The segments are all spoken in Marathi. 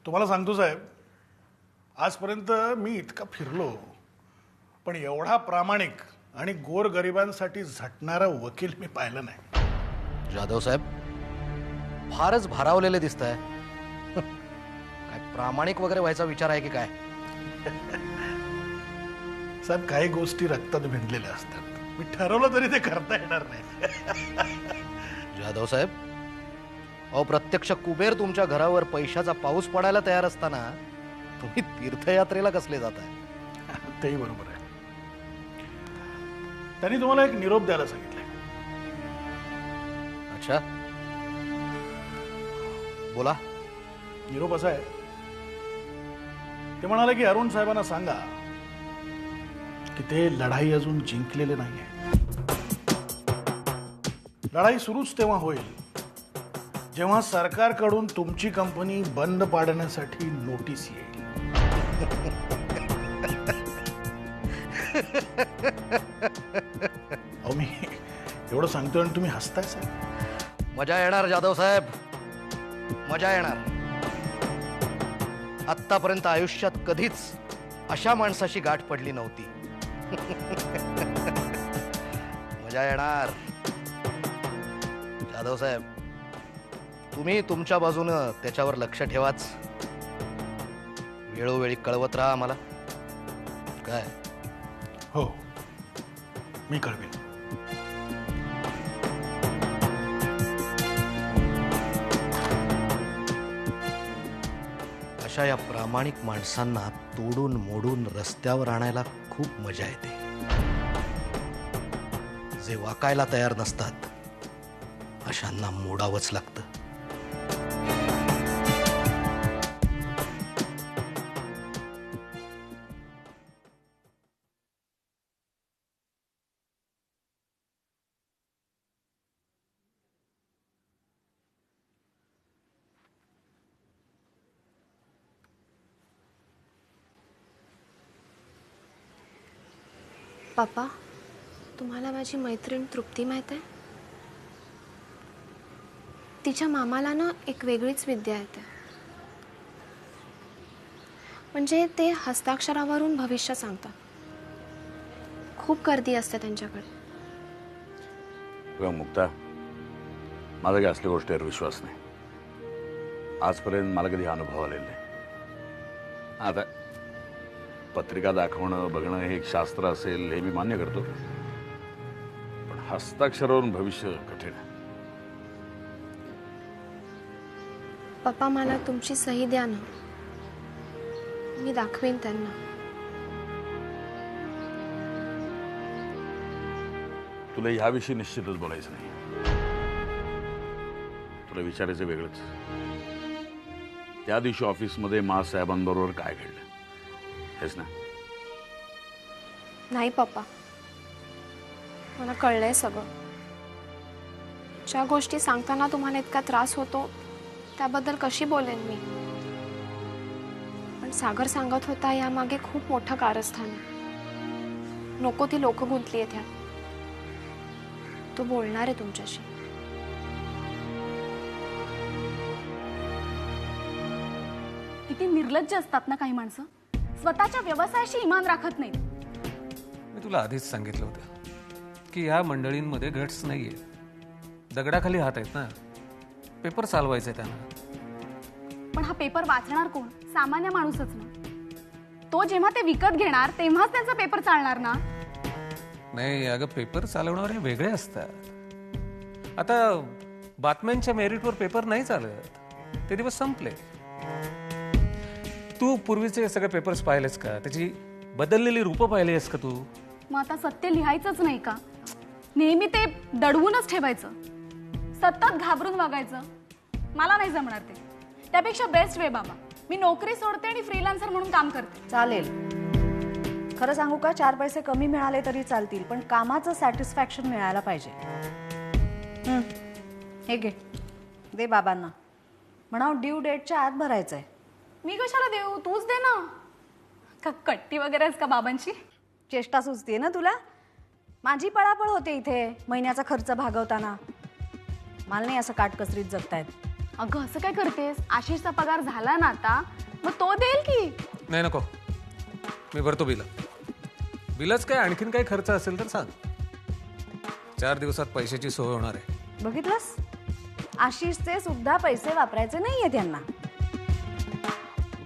तुम्हाला सांगतो साहेब, आजपर्यंत मी इतका फिरलो पण एवढा प्रामाणिक आणि गोरगरिबांसाठी झटणारा वकील मी पाहिला नाही. जाधव साहेब फारच भारावलेले दिसताय. काय प्रामाणिक वगैरे व्हायचा विचार आहे की काय? साहेब, काही गोष्टी रक्तात भिनलेल्या असतात. मी ठरवलं तरी ते करता येणार नाही. जाधव साहेब, अहो प्रत्यक्ष कुबेर तुमच्या घरावर पैशाचा पाऊस पडायला तयार असताना तुम्ही तीर्थयात्रेला कसले जाताय? तेही बरोबर आहे. त्यांनी तुम्हाला एक निरोप द्यायला सांगितलंय. अच्छा, बोला. निरोप असा आहे, ते म्हणाले की अरुण साहेबांना सांगा की ते लढाई अजून जिंकलेले नाहीये. लढाई सुरूच तेव्हा होईल जेव्हा सरकारकडून तुमची कंपनी बंद पाडण्यासाठी नोटीस येईल. अहो, मी एवढं सांगतोय आणि तुम्ही हसताय साहेब. मजा येणार जाधव साहेब, मजा येणार. आत्तापर्यंत आयुष्यात कधीच अशा माणसाशी गाठ पडली नव्हती. मजा येणार. जाधव साहेब, तुम्ही तुमच्या बाजूनं त्याच्यावर लक्ष ठेवाच. वेळोवेळी कळवत राहा आम्हाला. काय? हो, मी कळवेन. अशा या प्रामाणिक माणसांना तोडून मोडून रस्त्यावर आणायला खूप मजा येते. जे वाकायला तयार नसतात अशांना मोडावंच लागतं. पप्पा, तुम्हाला माझी मैत्रीण तृप्ती माहीत आहे? तिच्या मामाला ना एक वेगळीच विद्या येते. म्हणजे ते हस्ताक्षरावरून भविष्य सांगतात. खूप गर्दी असते त्यांच्याकडे. बघा मुक्ता, माझा काही असल्या गोष्टीवर विश्वास नाही. आजपर्यंत मला कधी अनुभव आलेला नाही. आता पत्रिका दाखवणं बघणं हे एक शास्त्र असेल हे मी मान्य करतो, पण हस्ताक्षरावरून भविष्य कठीण आहे. पप्पा, मला तुमची सही द्या ना, मी दाखवेन त्यांना. तुला ह्याविषयी निश्चितच बोलायचं नाही. तुला विचारायचं वेगळंच. त्या दिवशी ऑफिसमध्ये साहेबांबरोबर काय घडलं हेच ना? नाही पप्पा, मला कळलंय सगळं. ज्या गोष्टी सांगताना तुम्हाला इतका त्रास होतो त्याबद्दल कशी बोलेन मी. पण सागर सांगत होता यामागे खूप मोठं कारस्थान आहे. नको ती लोक गुंतली आहेत ह्यात. तो बोलणार आहे तुमच्याशी. किती निर्लज्ज असतात ना काही माणसं. स्वतःच्या व्यवसायाशी इमान राखत नाहीत. मी तुला आधीच सांगितलं होतं की या मंडळींमध्ये गट्स नाहीये. दगडाखाली हात आहेत ना. पेपर चालवायचे त्यांना. पण हा पेपर वाचणार कोण? सामान्य माणूसच ना. तो जेव्हा ते विकत घेणार तेव्हाच त्यांचा पेपर चालणार ना. नाही अगं, पेपर चालवणारे वेगळे असतात. आता बातम्यांच्या मेरिटवर पेपर नाही चालत. ते दिवस संपले. तू पूर्वीचे सगळे पेपर्स पाहिलेस का? त्याची बदललेली रूपं पाहिलीस का तू? मग आता सत्य लिहायचंच नाही का? नेहमी ते दडवूनच ठेवायचं, सतत घाबरून वागायचं. मला नाही जमणार ते. त्यापेक्षा बेस्ट वे बाबा, मी नोकरी सोडते आणि फ्रीलान्सर म्हणून काम करते. चालेल. खरं सांगू का, 4 पैसे कमी मिळाले तरी चालतील, पण कामाचं सॅटिस्फॅक्शन मिळायला पाहिजे. हे घे, दे बाबांना. म्हणाव ड्यू डेटच्या आत भरायचंय. मी कशाला देऊ? तूच दे ना. का कट्टी वगैरे आहेस का बाबांची? चेष्टा सुचते ना तुला? माझी पळापळ होते इथे महिन्याचा खर्च भागवताना. मला नाही असं काटकसरीत जगतायत. अगं असं काय करतेस? आशिषचा पगार झाला ना आता, मग तो देईल की. नाही नको, मी भरतो बिल. बिलच काय, आणखीन काही खर्च असेल तर सांग. 4 दिवसात पैशाची सोय होणार आहे. बघितलंस, आशिषचे सुद्धा पैसे वापरायचे नाहीये त्यांना.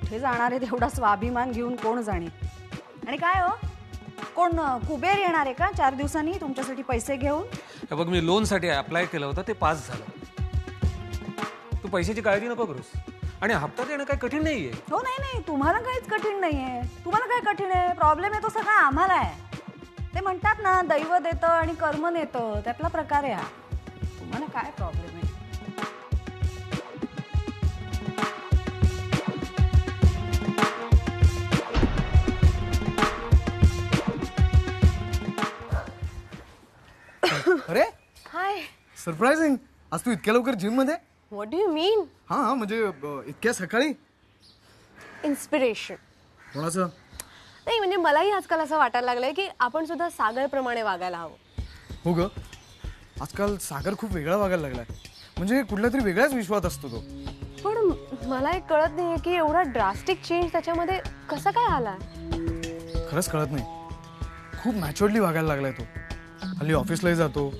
कुठे जाणार आहे तेवढा स्वाभिमान घेऊन कोण जाणे. आणि काय हो, कोण कुबेर येणार आहे का 4 दिवसांनी तुमच्यासाठी पैसे घेऊन? हे बघ, मी लोनसाठी अप्लाय केलं होतं, ते पास झालं. तू पैशाची काळजी नको करूस. आणि हप्ता देणं काही कठीण नाहीये. हो, नाही नाही, तुम्हाला काहीच कठीण नाहीये. तुम्हाला काय कठीण आहे? प्रॉब्लेम आहे तो सगळा आम्हाला आहे. ते म्हणतात ना, दैव देतं आणि कर्म नेतं, त्यातला प्रकार आहे हा. तुम्हाला काय प्रॉब्लेम आहे? अरे हाय, सरप्राइझिंग, आज तू इतक्या लवकर जिम मध्ये? व्हॉट डू यू मीन? हा म्हणजे इतक्या सकाळी? इन्स्पिरेशन. कोणाचं? नाही म्हणजे मलाही आजकाल असं वाटायला लागलंय की आपण सुद्धा सागरप्रमाणे वागायला हवं. हो ग, आजकाल सागर खूप वेगळा वागायला लागलाय. म्हणजे कुठल्या तरी वेगळ्याच विश्वात असतो तो. पण मला एक कळत नाहीये की एवढा ड्रास्टिक चेंज त्याच्यामध्ये कसा काय आला. खरंच कळत नाही. खूप मॅच्युअर्डली वागायला लागलाय तो. हल्ली ऑफिसलाही जातो.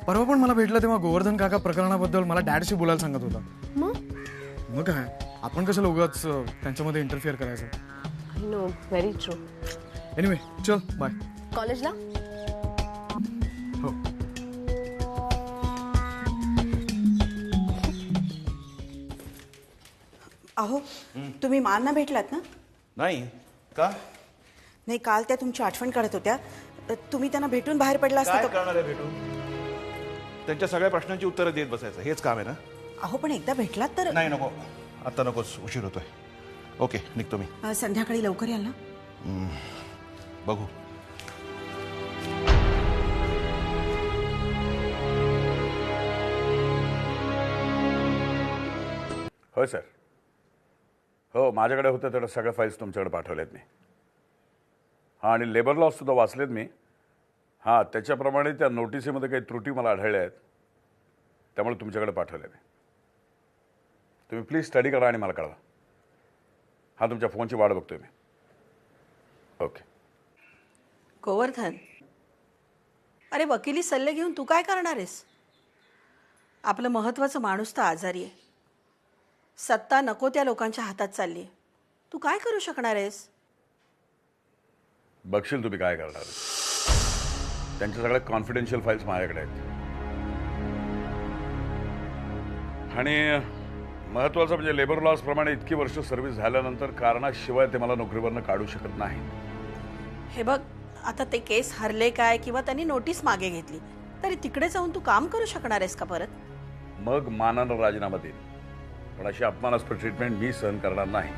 परवा पण मला भेटला तेव्हा गोवर्धन काका प्रकरणाबद्दल मला डॅडशी बोलायला सांगत होता. मग काय, आपण कशाला उगाच त्यांच्यामध्ये इंटरफिअर करायचं. I know, very true. Anyway, चल बाय. कॉलेजला? हो. अहो, तुम्ही मांना भेटलात ना? नाही का? नाही, काल त्या तुमची आठवण काढत होत्या. तुम्ही त्यांना भेटून बाहेर पडला असता काय तर. करणार आहे भेटून? त्यांच्या सगळ्या प्रश्नांची उत्तरं देत बसायचं, हेच काम आहे ना? अहो, पण एकदा भेटलात तर. नाही नको, आता नकोच, उशीर होतोय. ओके, निघतो मी. संध्याकाळी लवकर याल ना? बघू. होय सर. हो, माझ्याकडे होतं तेवढं सगळ्या फाईल्स तुमच्याकडे पाठवल्यात मी. हां, आणि लेबर लॉ सुद्धा वाचलेत मी. हां, त्याच्याप्रमाणे त्या नोटिसीमध्ये काही त्रुटी मला आढळल्या आहेत, त्यामुळे तुमच्याकडे पाठवल्या मी. तुम्ही प्लीज स्टडी करा आणि मला कळवा. हां, तुमच्या फोनची वाट बघतोय मी. ओके. गोवर्धन, अरे वकिली सल्ले घेऊन तू काय करणार आहेस? आपलं महत्त्वाचं माणूस तर आजारी आहे. सत्ता नको त्या लोकांच्या हातात चालली आहे. तू काय करू शकणार आहेस? बघशील तुम्ही काय करणार. त्यांच्या सगळ्या कॉन्फिडेन्शियल फाईल्स माझ्याकडे आहेत. आणि महत्त्वाचं म्हणजे लेबर लॉज प्रमाणे इतकी वर्ष सर्व्हिस झाल्यानंतर कारणाशिवाय ते मला नोकरीवरनं काढू शकत नाही. हे बघ, आता ते केस हरले काय किंवा त्यांनी नोटीस मागे घेतली तरी तिकडे जाऊन तू काम करू शकणार आहेस का परत? मग मानानं राजीनामा देईन, पण अशी अपमानास्पद ट्रीटमेंट मी सहन करणार नाही.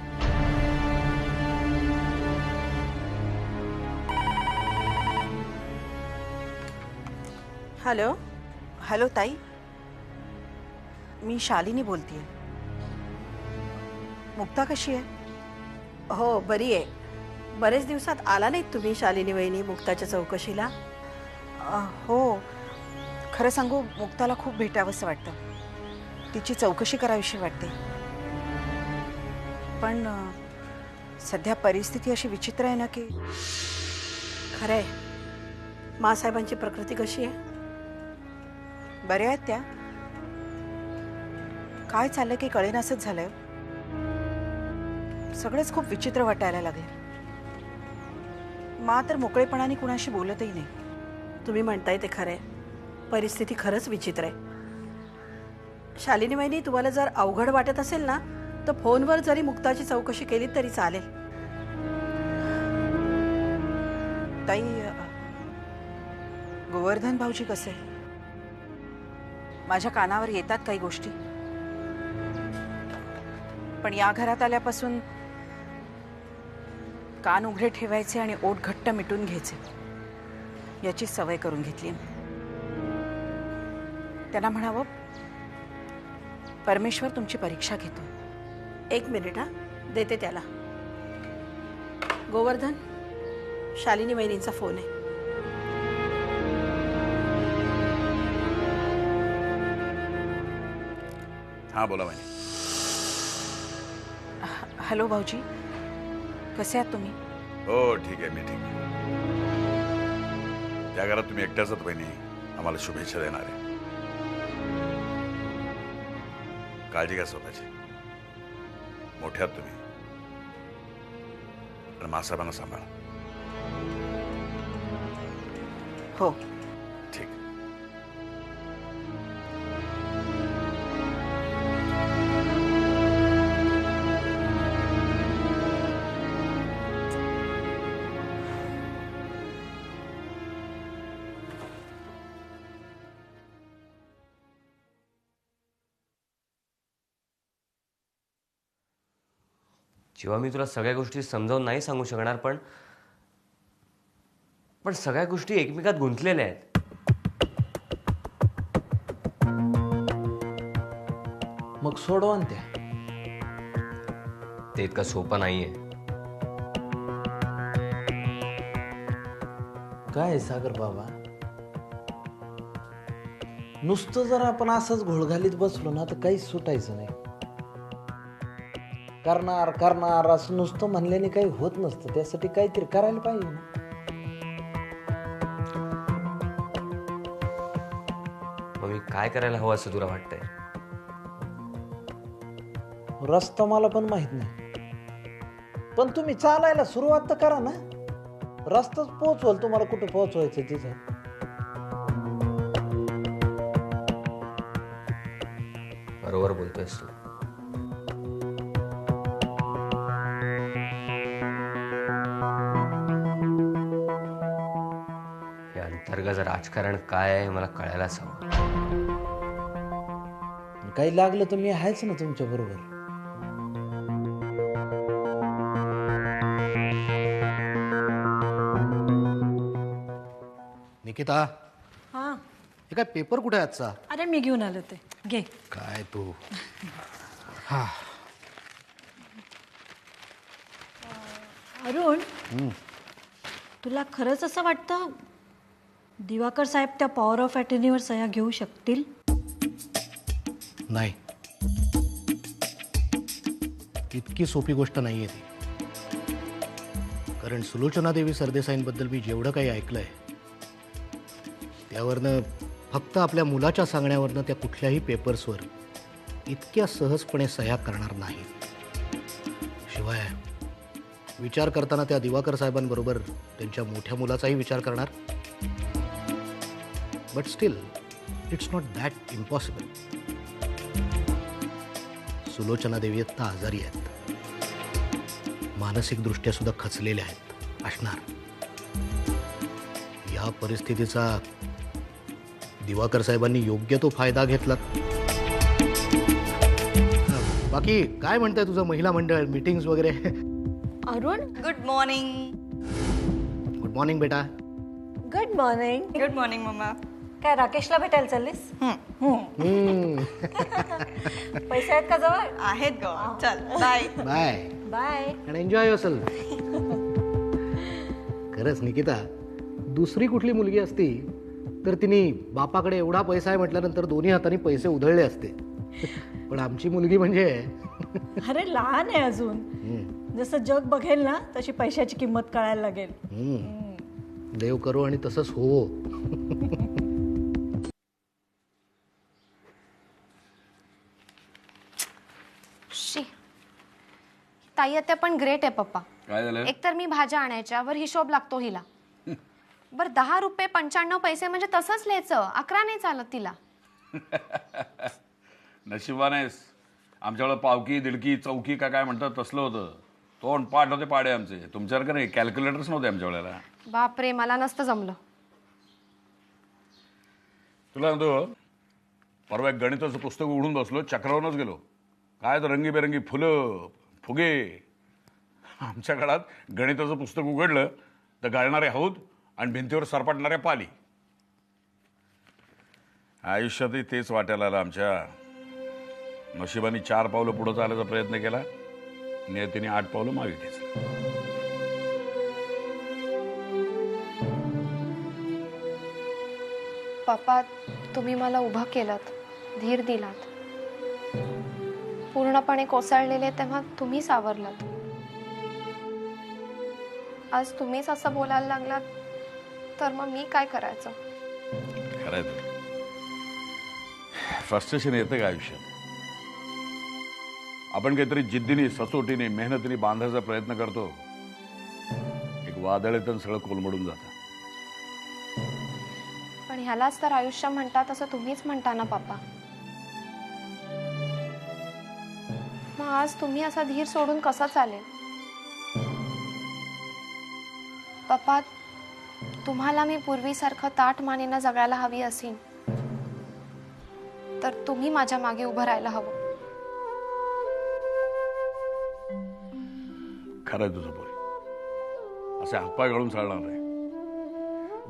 हॅलो. हॅलो ताई, मी शालिनी बोलतेय. मुक्ता कशी आहे? हो, बरी आहे. बरेच दिवसात आला नाहीत तुम्ही शालिनी वहिनी मुक्ताच्या चौकशीला? हो, खरं सांगू, मुक्ताला खूप भेटावंसं वाटतं. तिची चौकशी करावीशी वाटते. पण सध्या परिस्थिती अशी विचित्र आहे ना की. खरं आहे. मासाहेबांची प्रकृती कशी आहे? बऱ्या आहेत त्या. काय चाललंय की कळेनासंच झालंय. सगळंच खूप विचित्र वाटायला लागले. मा तर मोकळेपणाने कुणाशी बोलतही नाही. तुम्ही म्हणताय ते खरंय. परिस्थिती खरंच विचित्र आहे. शालिनी वहिनी, तुम्हाला जर अवघड वाटत असेल ना तर फोनवर जरी मुक्ताची चौकशी केली तरी चालेल. ताई, गोवर्धन भाऊजी कसे? माझ्या कानावर येतात काही गोष्टी, पण या घरात आल्यापासून कान उघडे ठेवायचे आणि ओठ घट्ट मिटून घ्यायचे याची सवय करून घेतली. त्यांना म्हणावं, परमेश्वर तुमची परीक्षा घेतो. 1 मिनिट, हा देते त्याला. गोवर्धन, शालिनी वहिनींचा फोन आहे. हां हां बोला वहिनी. हॅलो भाऊजी, कसे आहात तुम्ही? हो ठीक आहे, मी ठीक आहे. त्या घरात तुम्ही एकट्याच आहात वहिनी, आम्हाला शुभेच्छा देणार आहे. काळजी घ्या स्वतःची. मोठ्यात तुम्ही आणि मासाहेबांना सांभाळा. हो. ठीक. जेव्हा मी तुला सगळ्या गोष्टी समजावून नाही सांगू शकणार, पण सगळ्या गोष्टी एकमेकात गुंतलेल्या आहेत. मग सोडवा ना त्या. ते इतकं सोपं नाहीये. काय आहे सागर बाबा, नुसतं जर आपण असंच घोळघालीत बसलो ना तर काहीच सुटायचं नाही. करणार करणार असं नुसतं म्हणल्याने काही होत नसतं. त्यासाठी काहीतरी करायला पाहिजे ना. मग मी काय करायला हवं असं तुला वाटतंय? रस्ता मला पण माहित नाही, पण तुम्ही चालायला सुरुवात तर करा ना. रस्ताच पोहोचवाल तुम्हाला कुठं पोहोचवायचं तिथं. बरोबर बोलतोयस तू. हे अंतर्गत राजकारण काय आहे हे मला कळायलाच हवं. काही लागलं तर मी आहेच ना तुमच्या बरोबर. निकिता, हां. हे काय पेपर कुठे आहे आजचा? अरे मी घेऊन आले ते, घे. काय तू. अरुण, तुला खरंच असं वाटतं दिवाकर साहेब त्या पॉवर ऑफ अटर्नीवर सह्या घेऊ शकतील? नाही, इतकी सोपी गोष्ट नाहीये ती. कारण सुलोचना देवी सरदेसाईंबद्दल मी जेवढं काही ऐकलंय त्यावरनं फक्त आपल्या मुलाच्या सांगण्यावरनं त्या कुठल्याही पेपर्सवर इतक्या सहजपणे सह्या करणार नाहीत. शिवाय विचार करताना त्या दिवाकर साहेबांबरोबर त्यांच्या मोठ्या मुलाचाही विचार करणार. But still it's not that impossible. Sulochana देवी आत्ता आजारी आहेत, मानसिकदृष्ट्या सुद्धा खचलेल्या आहेत असणार. या परिस्थितीचा दिवाकर साहेबांनी योग्य तो फायदा घेतला. बाकी काय म्हणतंय तुझं महिला मंडळ, मीटिंग्स वगैरे? Arun, good morning. Good morning बेटा. Good morning. गुड मॉर्निंग मम्मा. काय राकेशला भेटायला चाललीस? पैसे आहेत का जवळ? आहेत ग. चल बाय. Bye bye. आणि एन्जॉय योरसेल्फ. खरंच निकिता, दुसरी कुठली मुलगी असती तर तिने बापाकडे एवढा पैसा आहे म्हटल्यानंतर दोन्ही हाताने पैसे उधळले असते. पण आमची मुलगी म्हणजे अरे लहान आहे अजून. जसं जग बघेल ना तशी पैशाची किंमत कळायला लागेल. देव करो आणि तसंच हो. शी, ताई आता पण ग्रेट आहे पप्पा. काय झालं? एकतर मी भाज्या आणायच्या वर हिशोब लागतो हिला. बर 10 रुपये 95 पैसे म्हणजे तसंच लिहायचं, 11 नाही चालत तिला. नशिबान आहेस. आमच्याकडं पावकी दिडकी चौकी का काय म्हणतात तसलं होतं. तोंड पाठ होते पाडे आमचे. तुमच्यासारखं नाही, कॅल्क्युलेटर्स नव्हते आमच्या वेळेला. बापरे, मला नसतं जमलं. तुला सांगतो, परवा एक गणिताचं पुस्तक उघडून बसलो, चक्रावरूनच गेलो. काय तर रंगीबेरंगी फुलं फुगे. आमच्या काळात गणिताचं पुस्तक उघडलं तर गाळणारे हौद आणि भिंतीवर सरपटणाऱ्या पाली. आयुष्यातही तेच वाटायला आलं आमच्या. नशिबाने 4 पावलं पुढं चालायचा प्रयत्न केला, नियतीने 8 पावलं मागे घेतलं. पप्पा, तुम्ही मला उभं केलं, धीर दिलात. पूर्णपणे कोसळलेले तेव्हा तुम्ही सावरलात. आज तुम्हीच असं बोलायला लागलात तर मग मी काय करायचं? खरंय ते. फ्रस्ट्रेशन येतं का आयुष्यात? आपण काहीतरी जिद्दीने, सचोटीने, मेहनतीने बांधायचा प्रयत्न करतो, एक वादळ येतं सगळं कोलमडून जातं. पण ह्यालाच तर आयुष्य म्हणतात असं तुम्हीच म्हणता ना पप्पा. मग आज तुम्ही असा धीर सोडून कसं चालेल? पप्पा, तुम्हाला मी पूर्वीसारखं ताठ मानेनं जगायला हवी असेल तर तुम्ही माझ्या मागे उभं राहायला हवं. खरंय तुझं बोल. असे हातपाय घालून चालणार नाही.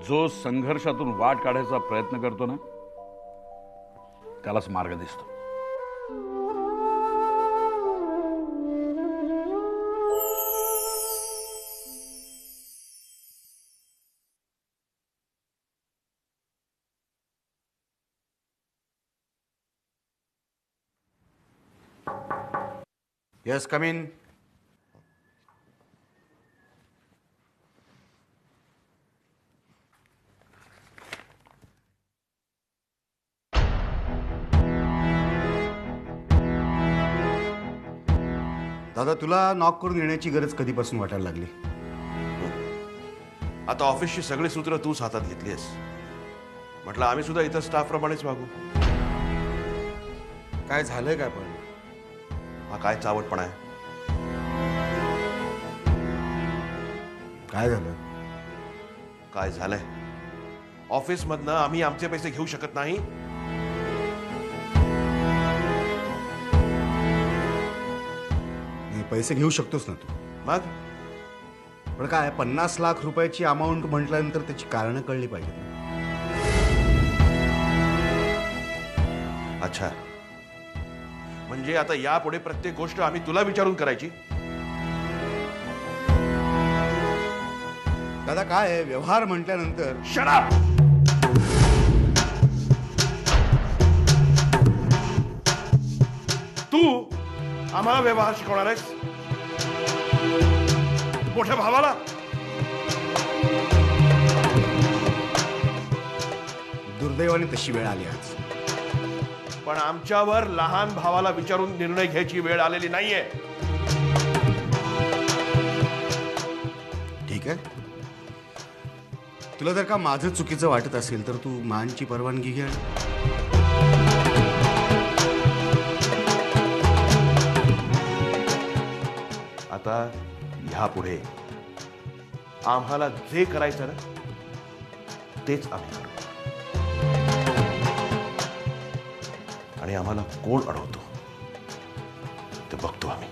जो संघर्षातून वाट काढायचा प्रयत्न करतो ना त्यालाच मार्ग दिसतो. Yes, come in. दादा, तुला नॉक करून येण्याची गरज कधीपासून वाटायला लागली? आता ऑफिसची सगळी सूत्र तूच हातात घेतलीस. म्हटलं आम्ही सुद्धा इतर स्टाफ प्रमाणेच वागू. काय झालंय काय पण? हा काय चावटपणा आहे? काय झालं? काय झालंय? ऑफिसमधनं आम्ही आमचे पैसे घेऊ शकत नाही. पैसे घेऊ शकतोस ना तू. मग पण काय 50 लाख रुपयाची अमाऊंट म्हटल्यानंतर त्याची कारणं कळली पाहिजेत. अच्छा, म्हणजे आता यापुढे प्रत्येक गोष्ट आम्ही तुला विचारून करायची? दादा, काय आहे व्यवहार म्हटल्यानंतर. Shut up! तू आम्हाला व्यवहार शिकवणार आहेस? मोठ्या भावाला? दुर्दैवाने तशी वेळ आली आज. पण आमच्यावर लहान भावाला विचारून निर्णय घ्यायची वेळ आलेली नाहीये. ठीक आहे, तुला जर का माझं चुकीचं वाटत असेल तर तू मानची परवानगी घे. आता ह्यापुढे आम्हाला जे करायचं ना तेच आम्ही करू. आणि आम्हाला कोण अडवतो ते बघतो आम्ही.